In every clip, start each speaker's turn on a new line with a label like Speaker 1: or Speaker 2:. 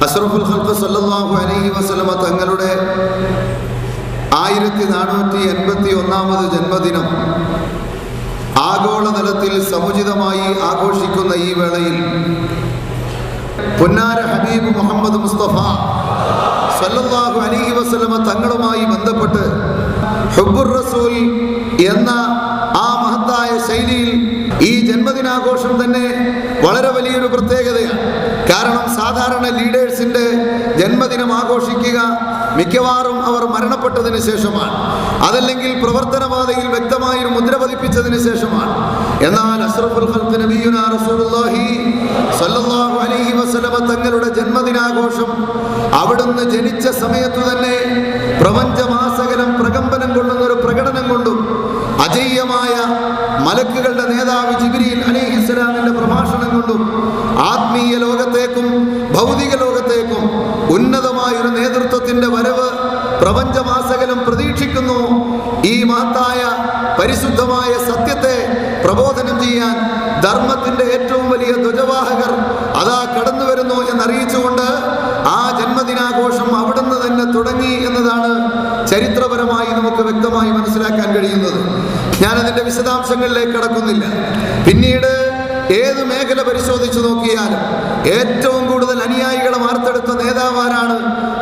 Speaker 1: അഷ്റഫുൽ ഖൽഖ് സല്ലല്ലാഹു അലൈഹി വസല്ലമ തങ്ങളുടെ 1481 ജന്മദിനം ആഗോളതലത്തിൽ സമുചിതമായി ആഘോഷിക്കുന്ന ഈ വേളയിൽ പുന്നാര ഹബീബ് മുഹമ്മദ് മുസ്തഫ സല്ലല്ലാഹു അലൈഹി വസല്ലമ തങ്ങളുമായി ബന്ധപ്പെട്ട് ഹുബ്ബുർ റസൂൽ എന്ന ആ മഹത്തായ ശൈലിയിൽ ഈ ജന്മദിനാഘോഷം തന്നെ വളരെ വലിയൊരു പ്രത്യേകതയാണ്. കാരണം സാധാരണ ലീഡേഴ്സിന്റെ ജന്മദിനം ആഘോഷിക്കുക മിക്കവാറും അവർ മരണപ്പെട്ടതിന് ശേഷമാണ്, അതല്ലെങ്കിൽ പ്രവർത്തനപാതയിൽ വ്യക്തമായൊരു മുദ്ര പതിപ്പിച്ചതിന് ശേഷമാണ്. എന്നാൽ അഷ്റഫുൽ ഖൽഖ് നബിയുനാ റസൂലുള്ളാഹി സ്വല്ലല്ലാഹു അലൈഹി വസല്ലമ തങ്ങളുടെ ജന്മദിനാഘോഷം അവിടുന്ന് ജനിച്ച സമയത്തു തന്നെ പ്രപഞ്ചമാസകലം പ്രകമ്പനം കൊള്ളുന്ന ഒരു പ്രകടനം കൊണ്ടും അജയ്യമായ മലക്കുകളുടെ നേതാവ് ജിബ്രീൽ അലൈഹിസ്സലാമിന്റെ പ്രഭാഷണം കൊണ്ടും ആത്മീയ ലോകത്തേക്കും ഭൗതിക ലോകത്തേക്കും ഉന്നതമായൊരു നേതൃത്വത്തിന്റെ വരവ് പ്രപഞ്ചമാസകലം പ്രതീക്ഷിക്കുന്നു. ഈ മഹത്തായ പരിശുദ്ധമായ സത്യത്തെ പ്രബോധനം ചെയ്യാൻ ധർമ്മത്തിന്റെ ഏറ്റവും വലിയ ധ്വജവാഹകർ അതാ കടന്നു വരുന്നു എന്നറിയിച്ചുകൊണ്ട് ആ ജന്മദിനാഘോഷം അവിടുന്ന് തന്നെ തുടങ്ങി എന്നതാണ് ചരിത്രപരമായി നമുക്ക് വ്യക്തമായി മനസ്സിലാക്കാൻ കഴിയുന്നത്. ഞാനതിൻ്റെ വിശദാംശങ്ങളിലേക്ക് കടക്കുന്നില്ല. പിന്നീട് ഏത് മേഖല പരിശോധിച്ചു നോക്കിയാലും ഏറ്റവും കൂടുതൽ അനുയായികളെ വാർത്തെടുത്ത നേതാവാരാണ്?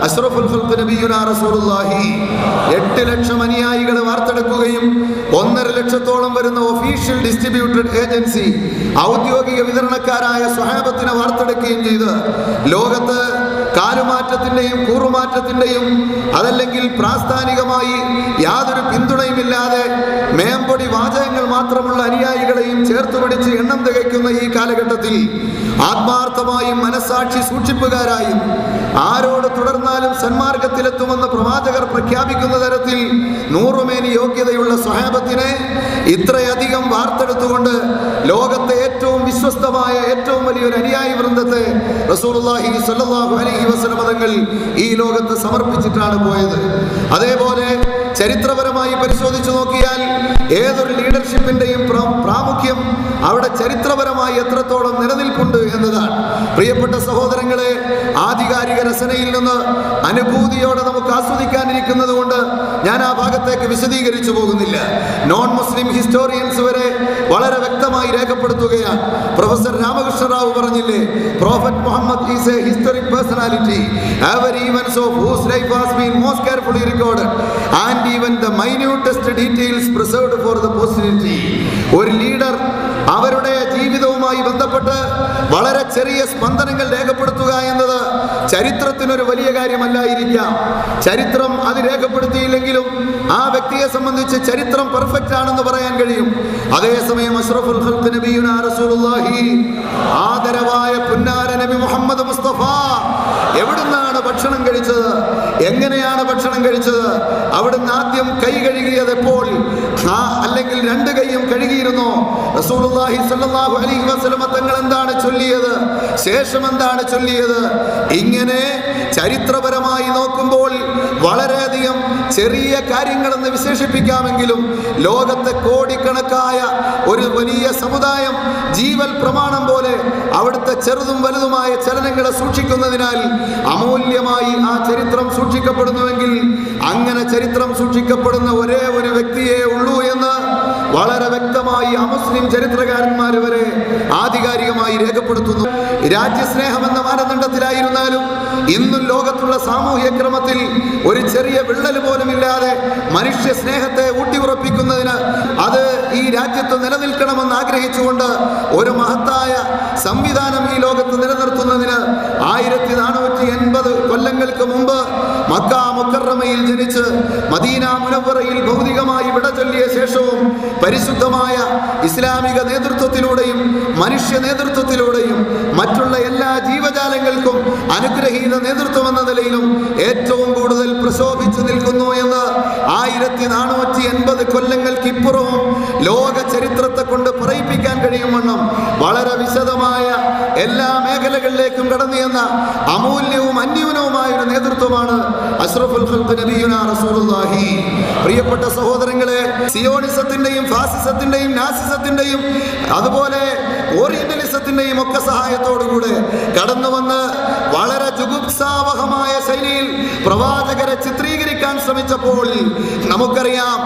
Speaker 1: അഷ്റഫുൽ ഖൽഖ് നബിയുനാ റസൂലുള്ളാഹി. 8 ലക്ഷം അനുയായികളെ വാർത്തെടുക്കുകയും 1.5 ലക്ഷത്തോളം വരുന്ന ഒഫീഷ്യൽ ഡിസ്ട്രിബ്യൂട്ടഡ് ഏജൻസി ഔദ്യോഗിക വിതരണക്കാരായ സ്വഹാബത്തിനെ വാർത്തെടുക്കുകയും ചെയ്ത് ലോകത്ത് കാലുമാറ്റത്തിന്റെയും കൂറുമാറ്റത്തിന്റെയും അതല്ലെങ്കിൽ പ്രാസ്ഥാനികമായി യാതൊരു പിന്തുണയുമില്ലാതെ മേമ്പൊടി വാചകങ്ങൾ മാത്രമുള്ള അനുയായികളെയും ചേർത്തു പിടിച്ച് എണ്ണം തികയ്ക്കുന്ന ഈ കാലഘട്ടത്തിൽ ആത്മാർത്ഥമായും മനസാക്ഷി സൂക്ഷിപ്പുകാരായും ആരോട് തുടർന്നാലും സന്മാർഗത്തിലെത്തുമെന്ന് പ്രവാചകർ പ്രഖ്യാപിക്കുന്ന തരത്തിൽ 100 മേനി യോഗ്യതയുള്ള സ്വഹാബത്തിനെ ഇത്രയധികം വാർത്തെടുത്തുകൊണ്ട് ലോകത്തെ ഏറ്റവും വിശ്വസ്തമായ ഏറ്റവും വലിയൊരു അനുയായി വൃന്ദത്തെ റസൂലുള്ളാഹി സ്വല്ലല്ലാഹു അലൈഹി വസല്ലം തങ്ങൾ ഈ ലോകത്ത് സമർപ്പിച്ചിട്ടാണ് പോയത്. അതേപോലെ ചരിത്രപരമായി പരിശോധിച്ചു നോക്കിയാൽ ഏതൊരു ലീഡർഷിപ്പിന്റെയും പ്രാമുഖ്യം അവിടെ ചരിത്രപരമായി എത്രത്തോളം നിലനിൽപ്പുണ്ട് എന്നതാണ്. പ്രിയപ്പെട്ട സഹോദരങ്ങളെ, ആധികാരിക രചനയിൽ നിന്ന് അനുഭൂതിയോടെ നമുക്ക് ആസ്വദിക്കാനിരിക്കുന്നത് കൊണ്ട് ഞാൻ ആ ഭാഗത്തേക്ക് വിശദീകരിച്ചു പോകുന്നില്ല. നോൺ മുസ്ലിം ഹിസ്റ്റോറിയൻസ് വരെ വളരെ വ്യക്തമായി രേഖപ്പെടുത്തുകയാണ്. പ്രൊഫസർ രാമകൃഷ്ണ റാവു പറഞ്ഞില്ലേ, prophet Muhammad is a historic personality, every events of whose life has been most carefully recorded and even the minutest details preserved for the posterity. ഒരു ലീഡർ അവരുടെ ജീവിതവുമായി ബന്ധപ്പെട്ട് വളരെ ചെറിയ സ്പന്ദനങ്ങൾ രേഖപ്പെടുത്തുക എന്നത് ചരിത്രത്തിനൊരു വലിയ കാര്യമല്ലായിരിക്കാം. ചരിത്രം അത് രേഖപ്പെടുത്തിയില്ലെങ്കിലും ആ വ്യക്തിയെ സംബന്ധിച്ച് ചരിത്രം പെർഫെക്റ്റ് ആണെന്ന് പറയാൻ കഴിയും. അതേസമയം അഷ്റഫുൽ ഖൽഖ് നബിയുനാ റസൂലുള്ളാഹി ആദരവായ പുന്നാര നബി മുഹമ്മദ് മുസ്തഫ എവിടുന്നാണ് ഭക്ഷണം കഴിച്ചത്? എങ്ങനെയാണ് ഭക്ഷണം കഴിച്ചത്? അവിടുന്ന് ആദ്യം കൈ കഴുകിയത് എപ്പോൾ? അല്ലെങ്കിൽ 2 കൈയും കഴുകിയിരുന്നോ? റസൂലുള്ളാഹി സ്വല്ലല്ലാഹു അലൈഹി വസല്ലമ തങ്ങൾ എന്താണ് ചൊല്ലിയത്? ശേഷം എന്താണ് ചൊല്ലിയത്? ഇങ്ങനെ ചരിത്രപരമായി നോക്കുമ്പോൾ വളരെയധികം ചെറിയ കാര്യങ്ങളെന്ന് വിശേഷിപ്പിക്കാമെങ്കിലും ലോകത്തെ കോടിക്കണക്കായ ഒരു വലിയ സമുദായം ജീവൽ പ്രമാണം പോലെ അവിടുത്തെ ചെറുതും വലുതുമായ ചലനങ്ങളെ സൂക്ഷിക്കുന്നതിനാൽ അമൂല്യമായി ആ ചരിത്രം സൂക്ഷിക്കപ്പെടുന്നുവെങ്കിൽ അങ്ങനെ ചരിത്രം സൂക്ഷിക്കപ്പെടുന്ന ഒരേ ഒരു വ്യക്തിയേ ഉള്ളൂ എന്ന് വളരെ വ്യക്തമായി അമുസ്ലിം ചരിത്രകാരന്മാർ വരെ ആധികാരികമായി രേഖപ്പെടുത്തുന്നു. രാജ്യസ്നേഹം എന്ന മാനദണ്ഡത്തിലായിരുന്നാലും ഇന്നും ലോകത്തുള്ള സാമൂഹ്യ ക്രമത്തിൽ ഒരു ചെറിയ വിള്ളൽ പോലുമില്ലാതെ മനുഷ്യ സ്നേഹത്തെ ഊട്ടിയുറപ്പിക്കുന്നതിന് അത് ഈ രാജ്യത്ത് നിലനിൽക്കണമെന്ന് ആഗ്രഹിച്ചുകൊണ്ട് ഒരു മഹത്തായ സംവിധാനം ഈ ലോകത്ത് നിലനിർത്തുന്നതിന് 1480 കൊല്ലങ്ങൾക്ക് മുമ്പ് മക്ക മുക്കറമയിൽ ജനിച്ച് മദീന മുനവ്വറയിൽ ഭൗതികമായി വിട ചൊല്ലിയ ശേഷവും പരിശുദ്ധമായ ഇസ്ലാമിക നേതൃത്വത്തിലൂടെയും മനുഷ്യ നേതൃത്വത്തിലൂടെയും മറ്റുള്ള എല്ലാ ജീവജാലങ്ങൾക്കും അനുഗ്രഹീത നേതൃത്വം എന്ന നിലയിലും ഏറ്റവും കൂടുതൽ പ്രശോഭിച്ചു നിൽക്കുന്നു എന്ന് 1480 കൊല്ലങ്ങൾക്കിപ്പുറവും ലോക ചരിത്രത്തെ കൊണ്ട് പറയിപ്പിക്കാൻ കഴിയുമെന്നും വളരെ വിശദമായ എല്ലാ മേഖലകളിലേക്കും കടന്നു ചെന്ന അമൂല്യവും അന്യൂനവുമായ ഒരു നേതൃത്വമാണ് അഷ്റഫുൽ ഖൽഖ് നബിയുനാ റസൂലുള്ളാഹി. പ്രിയപ്പെട്ട സഹോദരങ്ങളെ, സിയോണിസത്തിന്റെയും ഫാസിസത്തിന്റെയും നാസിസത്തിന്റെയും അതുപോലെ ഓറിയന്റലിസത്തിന്റെയും ഒക്കെ സഹായത്തോടുകൂടെ കടന്നു വന്ന് വളരെ ജുഗുപ്സാവഹമായ ശൈലിയിൽ പ്രവാചകരെ ചിത്രീകരിക്കാൻ ശ്രമിച്ചപ്പോൾ നമുക്കറിയാം,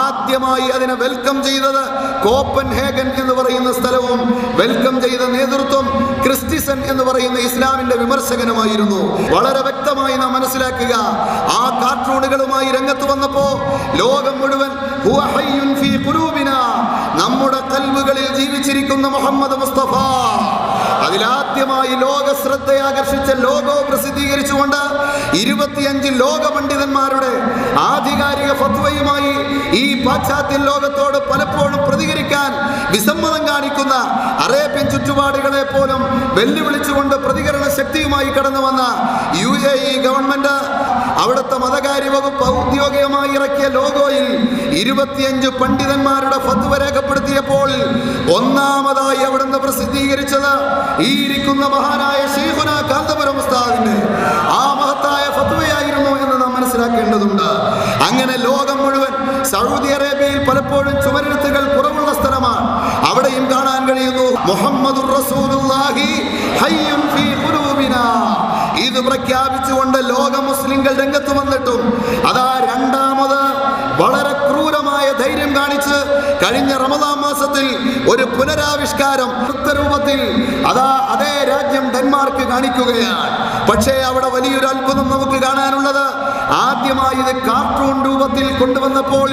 Speaker 1: ആദ്യമായി അതിനെ വെൽക്കം ചെയ്തത് കോപ്പൻഹേഗൻ എന്ന് പറയുന്ന സ്ഥലവും വെൽക്കം ചെയ്ത നേതൃത്വം ക്രിസ്റ്റിസൺ എന്ന് പറയുന്ന ഇസ്ലാമിന്റെ വിമർശകനുമായിരുന്നു. വളരെ വ്യക്തമായി നാം മനസ്സിലാക്കുക, ആ കാർട്ടൂണുകളുമായി രംഗത്ത് വന്നപ്പോ ലോകം മുഴുവൻ ഹുവ ഹയ്യുൻ ഫീ ഖുലൂബിനാ, നമ്മുടെ കൽബുകളിൽ ജീവിച്ചിരിക്കുന്ന മുഹമ്മദ് മുസ്തഫ, അതിലാദ്യമായി ലോക ശ്രദ്ധയാകർഷിച്ച ലോഗോ പ്രസിദ്ധീകരിച്ചുകൊണ്ട് 25 ലോക പണ്ഡിതന്മാരുടെ ആധികാരിക ഫത്വയുമായി ഈ പാശ്ചാത്യ ലോകത്തോട് പലപ്പോഴും പ്രതികരിക്കാൻ വിസമ്മതം കാണിക്കുന്ന അറേബ്യൻ ചുറ്റുപാടുകളെ പോലും വെല്ലുവിളിച്ചുകൊണ്ട് പ്രതികരണ ശക്തിയുമായി കടന്നു വന്ന UAE ഗവൺമെന്റ് അവിടുത്തെ മതകാര്യ വകുപ്പ് ഔദ്യോഗികമായി ഇറക്കിയ ലോഗോയിൽ 25 പണ്ഡിതന്മാരുടെ ഫത്വ രേഖപ്പെടുത്തിയപ്പോൾ ഒന്നാമതായി അവിടുന്ന് പ്രസിദ്ധീകരിച്ചത് ഈ ഇരിക്കുന്ന മഹാനായ ശൈഖുനാ കാന്തപുരം ഉസ്താദിന്റെ ആ മഹത്തായ ഫത്വയായിരുന്നു എന്ന് നാം മനസ്സിലാക്കേണ്ടതുണ്ട്. അങ്ങനെ ലോകം മുഴുവൻ, സൗദി അറേബ്യയിൽ പലപ്പോഴും ചുമരെഴുത്തുകൾ കുറവുള്ള സ്ഥലമാണ്, അവിടെയും കാണാൻ കഴിയുന്നു മുഹമ്മദുർ റസൂലുള്ളാഹി ഹയ്യുൻ ഫീ ഖുലൂബിനാ. ഇത് പ്രഖ്യാപിച്ചുകൊണ്ട് ലോക മുസ്ലിങ്ങൾ രംഗത്ത് വന്നിട്ടും അതാ രണ്ടാമത് വളരെ ക്രൂരമായ ധൈര്യം കാണിച്ച് കഴിഞ്ഞ റമദാൻ മാസത്തിൽ ഒരു പുനരാവിഷ്കാരം രൂപത്തിൽ അതേ രാജ്യം ഡെൻമാർക്ക് കാണിക്കുകയാണ്. പക്ഷേ അവിടെ വലിയൊരു അത്ഭുതം നമുക്ക് കാണാനുള്ളത്, ആദ്യമായി ഇത് കാർട്ടൂൺ രൂപത്തിൽ കൊണ്ടുവന്നപ്പോൾ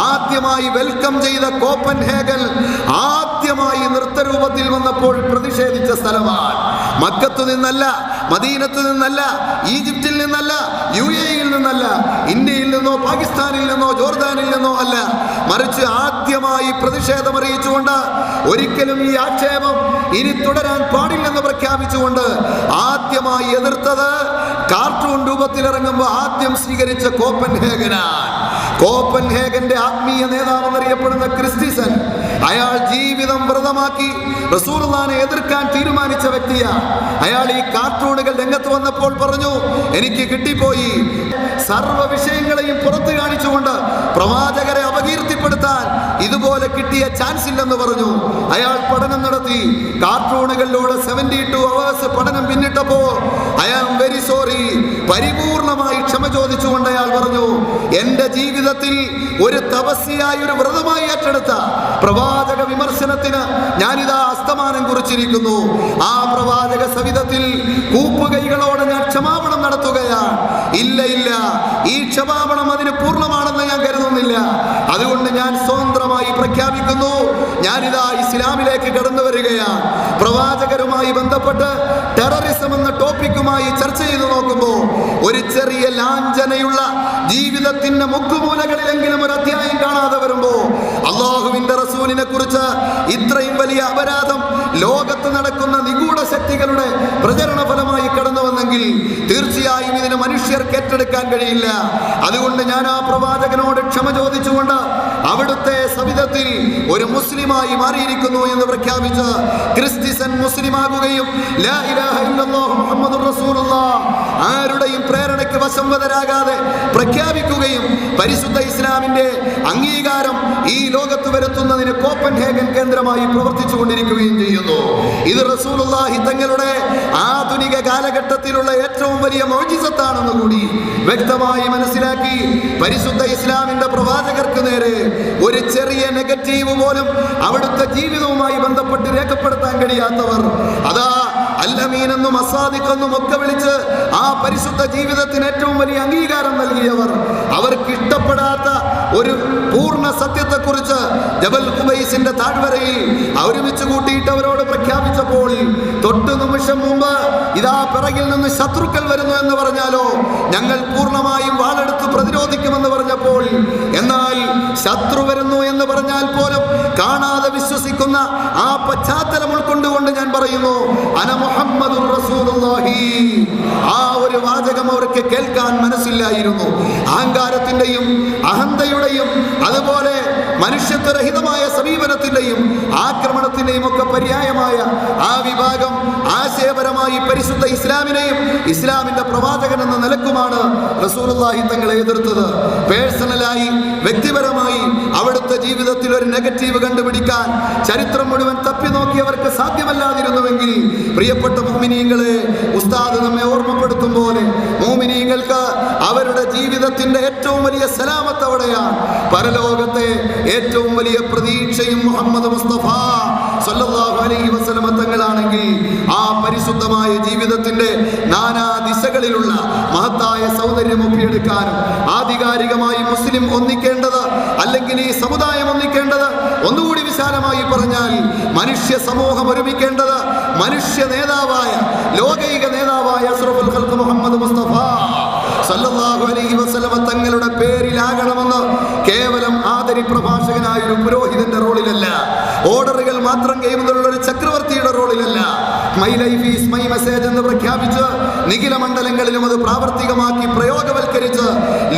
Speaker 1: ആദ്യമായി വെൽക്കം ചെയ്ത കോപ്പൻഹേഗൻ ആദ്യമായി നൃത്തരൂപത്തിൽ വന്നപ്പോൾ പ്രതിഷേധിച്ച സ്ഥലമാണ്. മക്കത്തു നിന്നല്ല, മദീനത്ത് നിന്നല്ല, ഈജിപ്തിൽ നിന്നല്ല, UAE-യിൽ നിന്നല്ല, ഇന്ത്യയിൽ നിന്നോ പാകിസ്ഥാനിൽ നിന്നോ ജോർദാനിൽ നിന്നോ അല്ല, മറിച്ച് ആദ്യമായി പ്രതിഷേധമറിയിച്ചുകൊണ്ട് ഒരിക്കലും ഈ ആക്ഷേപം ഇനി തുടരാൻ പാടില്ലെന്ന് പ്രഖ്യാപിച്ചുകൊണ്ട് ആദ്യമായി എതിർത്തത് കാർട്ടൂൺ രൂപത്തിൽ ഇറങ്ങുമ്പോൾ ആദ്യം സ്വീകരിച്ച കോപ്പൻഹേഗനാണ്. കോപ്പൻഹേഗന്റെ ആത്മീയ നേതാവെന്നറിയപ്പെടുന്ന ക്രിസ്റ്റിസൺ, അയാൾ ജീവിതം വ്രതമാക്കി റസൂലുള്ളാഹിനെ എതിർക്കാൻ തീരുമാനിച്ച വ്യക്തിയാണ്. അയാൾ ഈ കാർട്ടൂണുകൾ രംഗത്ത് വന്നപ്പോൾ പറഞ്ഞു, എനിക്ക് കിട്ടിപ്പോയി. സർവ്വ വിഷയങ്ങളെയും പുറത്തു കാണിച്ചുകൊണ്ട് പ്രവാചകരെ അപകീർത്തിപ്പെടുത്താൻ ഇതുപോലെ കിട്ടിയ ചാൻസ് ഇല്ലെന്ന് പറഞ്ഞു. അയാൾ പഠനം നടത്തി. കാർട്ടൂണുകളിലൂടെ 72 hours പഠനം പിന്നിട്ടപ്പോ ഐ ആം വെരി സോറി, പരിപൂർണമായി ക്ഷമ ചോദിച്ചുകൊണ്ട് അയാൾ പറഞ്ഞു, എന്റെ ജീവിതത്തിൽ ഒരു തപസ്യയായി, ഒരു വ്രതമായി ഏറ്റെടുത്ത പ്രവാചക വിമർശനത്തിന് ഞാനിതാ അസ്തമാനം കുറിച്ചിരിക്കുന്നു. ആ പ്രവാചക സവിധത്തിൽ കൂപ്പുകൈകളോടെ ഞാൻ ക്ഷമാപണം നടത്തുകയാണ്. ഇല്ല, ഈ ക്ഷമാപണം അതിന് പൂർണ്ണമാണെന്ന് ഞാൻ കരുതുന്നില്ല. അതുകൊണ്ട് ഞാൻ സ്വതന്ത്രമായി പ്രഖ്യാപിക്കുന്നു, ഞാനിതാ ഇസ്ലാമിലേക്ക് കടന്നു വരികയാണ്. പ്രവാചകരുമായി ബന്ധപ്പെട്ട് ടെററിസം എന്ന ടോപ്പിക്കുമായി ചർച്ച ചെയ്തു നോക്കുമ്പോൾ ഒരു ചെറിയ ലാഞ്ചനയുള്ള ജീവിതത്തിന്റെ മുക്കുമൂലകളിലെങ്കിലും ഒരു അധ്യായം കാണാതെ വരുമ്പോ അള്ളാഹുവിന്റെ റസൂലിനെ കുറിച്ച് ഇത്രയും വലിയ അപരാധം ലോകത്ത് നടക്കുന്ന നിഗൂഢ ശക്തികളുടെ പ്രചരണ ഫലമായി കടന്നു വന്നെങ്കിൽ തീർച്ചയായും ഇതിന് മനുഷ്യർക്ക് ഏറ്റെടുക്കാൻ കഴിയില്ല. അതുകൊണ്ട് ഞാൻ ആ പ്രവാചകനോട് ക്ഷമ ചോദിച്ചുകൊണ്ട് അവിടുത്തെ സവിധത്തിൽ ഒരു മുസ്ലിമായി മാറിയിരിക്കുന്നു എന്ന് പ്രഖ്യാപിച്ച് ക്രിസ്ത്യൻ മുസ്ലിമാകുകയും ലാ ഇലാഹ ഇല്ലല്ലാഹു മുഹമ്മദുർ റസൂലുള്ളാഹ് ആരുടെയും പ്രേരണയ്ക്ക് വശംവദരാകാതെ പ്രഖ്യാപിക്കുകയും പരിശുദ്ധ ഇസ്ലാമിന്റെ അംഗീകാരം ഈ ലോകത്ത് വരുത്തുന്നതിന് കോപ്പൻഹേഗൻ കേന്ദ്രമായി പ്രവർത്തിച്ചു കൊണ്ടിരിക്കുകയും ചെയ്യുന്നു. ഇത് റസൂലുള്ളാഹി തങ്ങളുടെ ആധുനിക കാലഘട്ടത്തിലുള്ള ഏറ്റവും വലിയ മൗജിസത്താണെന്ന് കൂടി വ്യക്തമായി മനസ്സിലാക്കി പരിശുദ്ധ ഇസ്ലാമിന്റെ പ്രവാചകർക്ക് നേരെ ഒരു ചെറിയ നെഗറ്റീവ് പോലും അവിടുത്തെ ജീവിതവുമായി ബന്ധപ്പെട്ട് രേഖപ്പെടുത്താൻ കഴിയാത്തവർ, അതാ അൽ-അമീനെന്നും അസാദിഖെന്നും ഒക്കെ വിളിച്ച് ആ പരിശുദ്ധ ജീവിതത്തിന് ഏറ്റവും വലിയ അംഗീകാരം നൽകിയവർ, അവർക്ക് ഇഷ്ടപ്പെടാത്ത ഒരു പൂർണ്ണ സത്യത്തെക്കുറിച്ച് ജബൽ ഖുബൈസിന്റെ താഴ്വരയിൽ ഒരുമിച്ച് കൂട്ടിയിട്ട് അവരോട് പ്രഖ്യാപിച്ചപ്പോൾ തൊട്ടു നിമിഷം മുമ്പ് ഇതാ പിറകിൽ നിന്ന് ശത്രുക്കൾ വരുന്നു എന്ന് പറഞ്ഞാലോ ഞങ്ങൾ പൂർണ്ണമായും വാളെടുത്ത് പ്രതിരോധിക്കുമെന്ന് പറഞ്ഞപ്പോൾ, എന്നാൽ ശത്രു വരുന്നു എന്ന് പറഞ്ഞാൽ പോലും കാണാതെ വിശ്വസിക്കുന്ന ആ പശ്ചാത്തലം ഉൾക്കൊണ്ടുകൊണ്ട് ഞാൻ പറയുന്നു, അന മുഹമ്മദുർ റസൂലുള്ളാഹി. ആ ഒരു വാചകം അവർക്ക് കേൾക്കാൻ മനസ്സില്ലായിരുന്നു. അഹങ്കാരത്തിന്റെയും അഹന്തയുടെയും അതുപോലെ മനുഷ്യത്വരഹിതമായ സമീപനത്തിന്റെയും ആക്രമണത്തിന്റെയും ഒക്കെ പര്യായമായ ആ വിഭാഗം ആശയപരമായി പരിശുദ്ധ ഇസ്ലാമിനെയും ഇസ്ലാമിന്റെ പ്രവാചകൻ എന്ന നിലക്കുമാണ് റസൂലുള്ളാഹി തങ്ങളെ എതിർത്തത്. പേഴ്സണലായി, വ്യക്തിപരമായി അവിടുത്തെ ജീവിതത്തിൽ ഒരു നെഗറ്റീവ് കണ്ടുപിടിക്കാൻ ചരിത്രം മുഴുവൻ തപ്പി നോക്കിയവർക്ക് സാധ്യമല്ലാതിരുന്നുവെങ്കിൽ, പ്രിയപ്പെട്ട മുഅ്മിനീങ്ങളെ, ഉസ്താദ് നമ്മെ ഓർമ്മപ്പെടുത്തും പോലെ മുഅ്മിനീങ്ങൾക്ക് അവരുടെ ജീവിതത്തിന്റെ ഏറ്റവും വലിയ സലാമത്ത് അവിടെയാണ്. പരലോകത്തെ ഏറ്റവും വലിയ പ്രതീക്ഷയും മുഹമ്മദ് മുസ്തഫ സല്ലല്ലാഹു അലൈഹി വസല്ലം തങ്ങളാണെങ്കിൽ, ആ പരിശുദ്ധമായ ജീവിതത്തിന്റെ നാനാ ദിശകളിലുള്ള മഹത്തായ സൗന്ദര്യം ഒപ്പിയെടുക്കാനും ആധികാരികമായി മുസ്ലിം ഒന്നിക്കേണ്ടത്, അല്ലെങ്കിൽ ഈ സമുദായം ഒന്നിക്കേണ്ടത്, ഒന്നുകൂടി വിശാലമായി പറഞ്ഞാൽ മനുഷ്യ സമൂഹം ഒരുമിക്കേണ്ടത് മനുഷ്യ നേതാവായ, ലോകൈക നേതാവായ അഷ്റഫുൽ ഖൽഖ് മുഹമ്മദ് മുസ്തഫ സല്ലല്ലാഹു അലൈഹി വസല്ലം തങ്ങളുടെ പേരിലാകണമെന്ന് കേവലം ആദരി പ്രഭാഷകനായ ഒരു പുരോഹിതന്റെ റോളിലല്ല, ഓർഡറുകൾ മാത്രം കൈവന്നുള്ള ഒരു ചക്രവർത്തിയുടെ റോളിലല്ല, my life is my message എന്ന് പ്രഖ്യാപിച്ച് നിഖില മണ്ഡലങ്ങളിലും അത് പ്രാവർത്തികമാക്കി പ്രയോഗവൽക്കരിച്ച്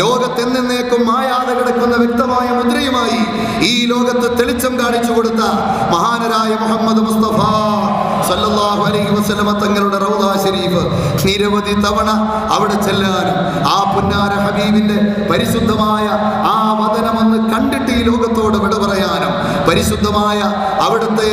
Speaker 1: ലോകത്തെന്നേക്കും മായാതെ കിടക്കുന്ന വ്യക്തമായ മുദ്രയുമായി ഈ ലോകത്ത് തെളിച്ചം കാണിച്ചു കൊടുത്ത മഹാനരായ മുഹമ്മദ് മുസ്തഫ സല്ലല്ലാഹു അലൈഹി വസല്ലം തങ്ങളുടെ റൗദ ശരീഫ് നിരവധി തവണ അവിടെ ചെല്ലാനും ആ പുന്നാര ഹബീബിന്റെ പരിശുദ്ധമായ ആ വദനമൊന്ന് കണ്ടിട്ട് ഈ ലോകത്തോട് വിട പറയാനും, പരിശുദ്ധമായ അവിടുത്തെ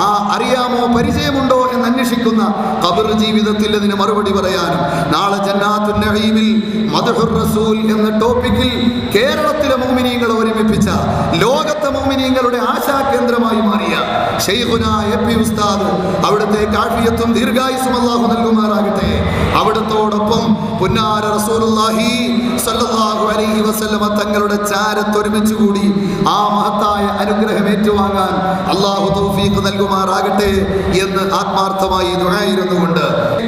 Speaker 1: ആ അറിയാമോ പരിചയമുണ്ടോ എന്ന് അന്വേഷിക്കുന്ന ഖബർ ജീവിതത്തിൽ അതിന് മറുപടി പറയാനും, നാളെ ജന്നാത്തുൻ നഈമിൽ മദ്ഹുർ റസൂൽ എന്ന ടോപ്പിക്കിൽ കേരളത്തിലെ മുഅ്മിനീങ്ങളെ ഒരുമിപ്പിച്ച, ലോകത്തെ മുഅ്മിനീങ്ങളുടെ ആശാകേന്ദ്രമായി മാറിയ ശൈഖുനാ എ.പി. ഉസ്താദ്, അവിടുത്തെ ആഫിയത്തും ദീർഘായുസ്സും അല്ലാഹു നൽകുമാറാകട്ടെ. അവിടുത്തോടൊപ്പം പുന്നാര റസൂലുള്ളാഹി സല്ലല്ലാഹു അലൈഹി വസല്ലം തങ്ങളുടെ ചാരത്ത് ഒരുമിച്ച് കൂടി ആ മഹത്തായ അനുഗ്രഹം ഏറ്റുവാങ്ങാൻ അല്ലാഹു തൗഫീഖ് നൽകുമാറാകട്ടെ എന്ന് ആത്മാർത്ഥമായി ദുആയിരുന്നുകൊണ്ട്,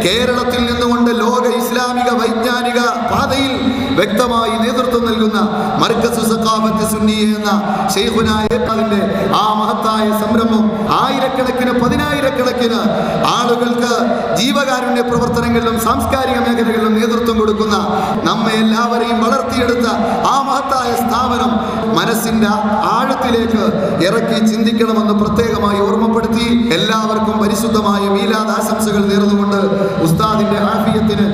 Speaker 1: കേരളത്തിൽ നിന്നുകൊണ്ട് ലോക ഇസ്ലാമിക വൈജ്ഞാനിക പാതയിൽ വ്യക്തമായി നേതൃത്വം നൽകുന്ന മർകസ് സഖാഫത്ത് സുന്നിയ എന്ന ശൈഖുനായ അതിന്റെ ആ മഹത്തായ സംരംഭം ആയിരക്കണക്കിന് പതിനായിരക്കണക്കിന് ആളുകൾക്ക് ജീവകാരുണ്യ പ്രവർത്തനങ്ങളിലും സാംസ്കാരിക മേഖലകളിലും നേതൃത്വം കൊടുക്കുന്ന, നമ്മെ എല്ലാവരെയും വളർത്തിയെടുത്ത ആ മഹത്തായ സ്ഥാപനം മനസ്സിന്റെ ആഴത്തിലേക്ക് ഇറക്കി ചിന്തിക്കണമെന്ന് പ്രത്യേകമായി ഓർമ്മപ്പെടുത്തി എല്ലാവർക്കും പരിശുദ്ധമായ മീലാദ് ആശംസകൾ നേർന്നുകൊണ്ട് ഉസ്താദിന്റെ ആഫിയത്തിന്,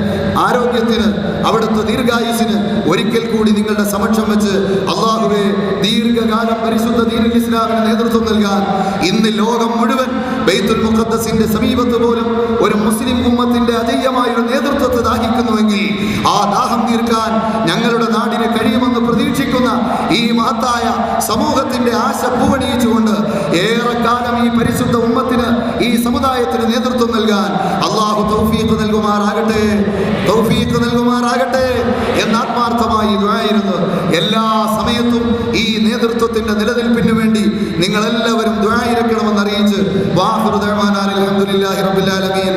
Speaker 1: ആരോഗ്യത്തിന്, അവിടുത്തെ ദീർഘായുസിന് ഒരിക്കൽ കൂടി നിങ്ങളുടെ സമക്ഷം വെച്ച് അല്ലാഹുവേ, ദീർഘകാലം പരിശുദ്ധ ദീനുൽ ഇസ്ലാമിന് നേതൃത്വം നൽകാൻ ഇന്ന് ലോകം മുഴുവൻ ബൈത്തുൽ മുഖദ്ദസിന്റെ സമീപത്ത് പോലും ഒരു മുസ്ലിം ഉമ്മത്തിന്റെ അജയ്യമായ ഒരു നേതൃത്വത്തെ ദാഹിക്കുന്നുവെങ്കിൽ ആ ദാഹം തീർക്കാൻ ഞങ്ങളുടെ നാടിന് കഴിയുമെന്ന് പ്രതീക്ഷിക്കുന്ന ഈ മഹത്തായ സമൂഹത്തിന്റെ ആശ പൂവണിയിച്ചുകൊണ്ട് ഏറെക്കാലം ഈ പരിശുദ്ധ ഉമ്മത്തിന്, ഈ സമുദായത്തിന് നേതൃത്വം നൽകാൻ അല്ലാഹു തൗഫീഖ് നൽകുമാറാകട്ടെ, തൗഫീഖ് നൽകുമാറാകട്ടെ എന്ന് ആത്മാർത്ഥമായി ദുആയിരുന്നു. എല്ലാ സമയത്തും ഈ നേതൃത്വത്തിന്റെ നിലനിൽപ്പിന് വേണ്ടി നിങ്ങളെല്ലാവരും ദുആയിരക്കണമെന്ന് അറിയിച്ച് വാഹിറു ദഅ്വാനാ അൽഹംദുലില്ലാഹി റബ്ബിൽ ആലമീൻ.